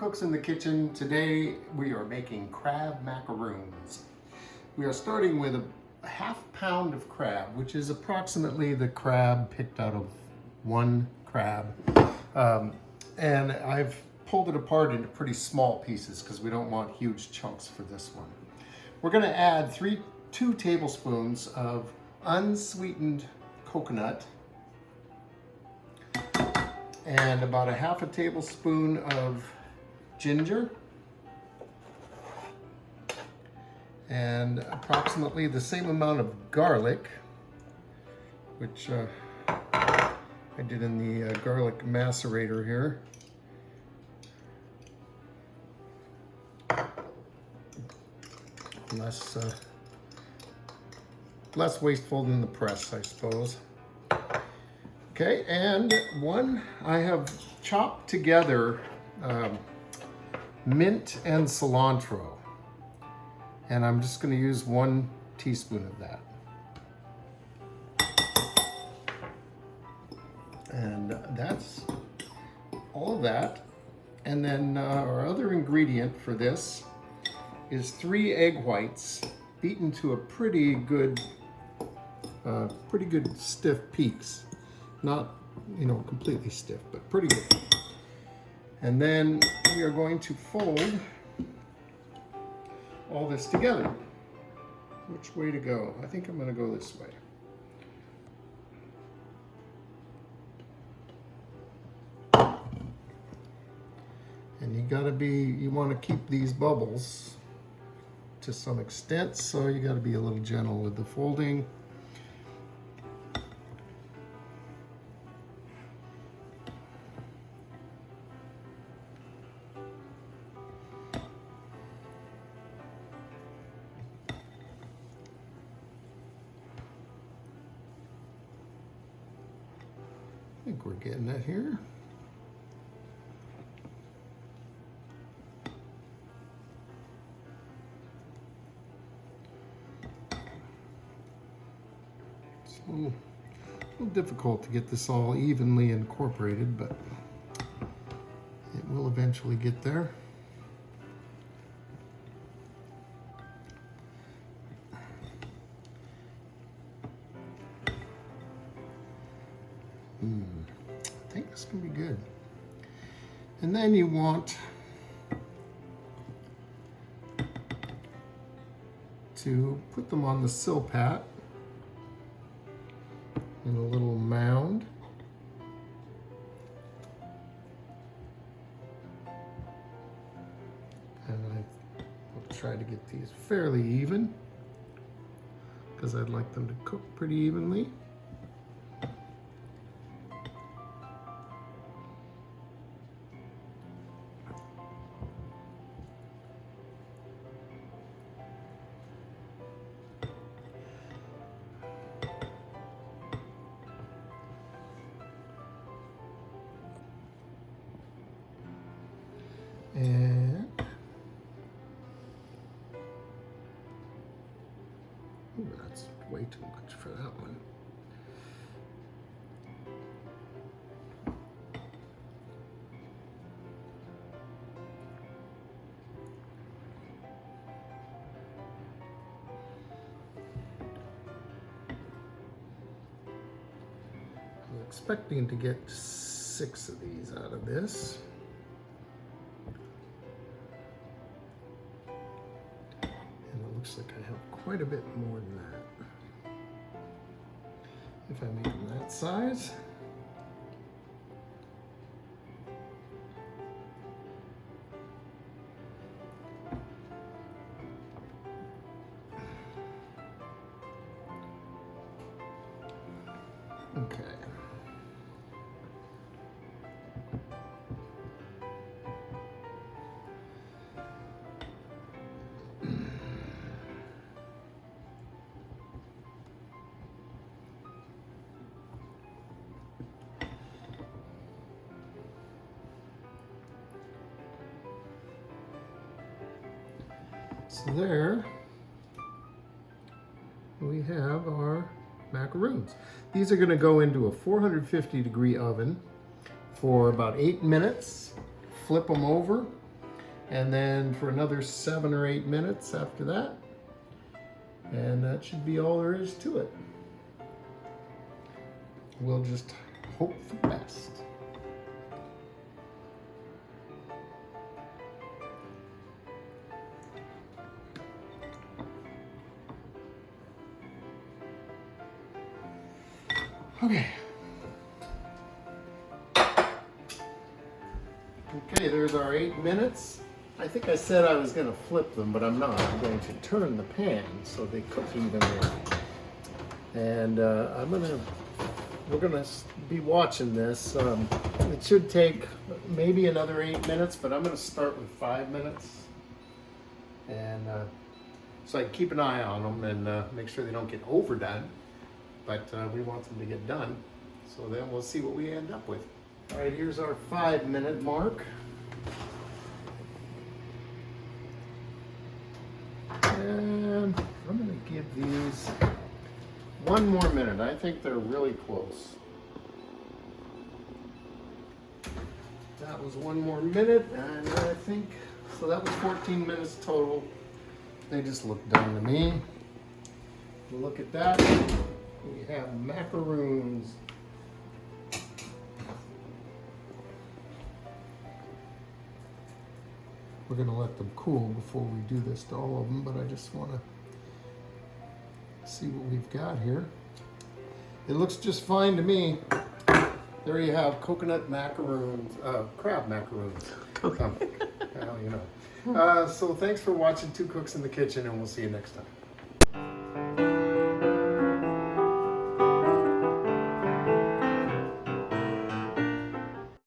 Cooks in the Kitchen. Today we are making crab macaroons. We are starting with a half pound of crab, which is approximately the crab picked out of one crab. And I've pulled it apart into pretty small pieces because we don't want huge chunks for this one. We're going to add 2 tablespoons of unsweetened coconut and about a half a tablespoon of ginger and approximately the same amount of garlic, which I did in the garlic macerator here. Less wasteful than the press, I suppose. Okay, and I have chopped together mint and cilantro, and I'm just going to use 1 teaspoon of that. And that's all of that. And then our other ingredient for this is 3 egg whites beaten to a pretty good stiff peaks. Not, completely stiff, but pretty good. And then we are going to fold all this together. Which way to go? I think I'm going to go this way. And you want to keep these bubbles to some extent, so you got to be a little gentle with the folding. I think we're getting it here. It's a little difficult to get this all evenly incorporated, but it will eventually get there. I think this can be good. And then you want to put them on the silpat in a little mound. And I will try to get these fairly even because I'd like them to cook pretty evenly. And that's way too much for that one. I was expecting to get 6 of these out of this. Looks like I have quite a bit more than that. If I make them that size. Okay. So there we have our macaroons. These are going to go into a 450 degree oven for about 8 minutes. Flip them over and then for another 7 or 8 minutes after that. And that should be all there is to it. We'll just hope for the best. Okay. Okay, there's our 8 minutes. I think I said I was going to flip them, but I'm not. I'm going to turn the pan so they cook evenly. And we're gonna be watching this. It should take maybe another 8 minutes, but I'm gonna start with 5 minutes. And so I keep an eye on them and make sure they don't get overdone. But we want them to get done. So then we'll see what we end up with. All right, here's our 5-minute mark. And I'm gonna give these 1 more minute. I think they're really close. That was 1 more minute, and I think, so that was 14 minutes total. They just look done to me. Look at that. We have macaroons. We're gonna let them cool before we do this to all of them, but I just wanna see what we've got here. It looks just fine to me. There you have coconut macaroons, crab macaroons. Well, you know. So thanks for watching Two Cooks in the Kitchen, and we'll see you next time.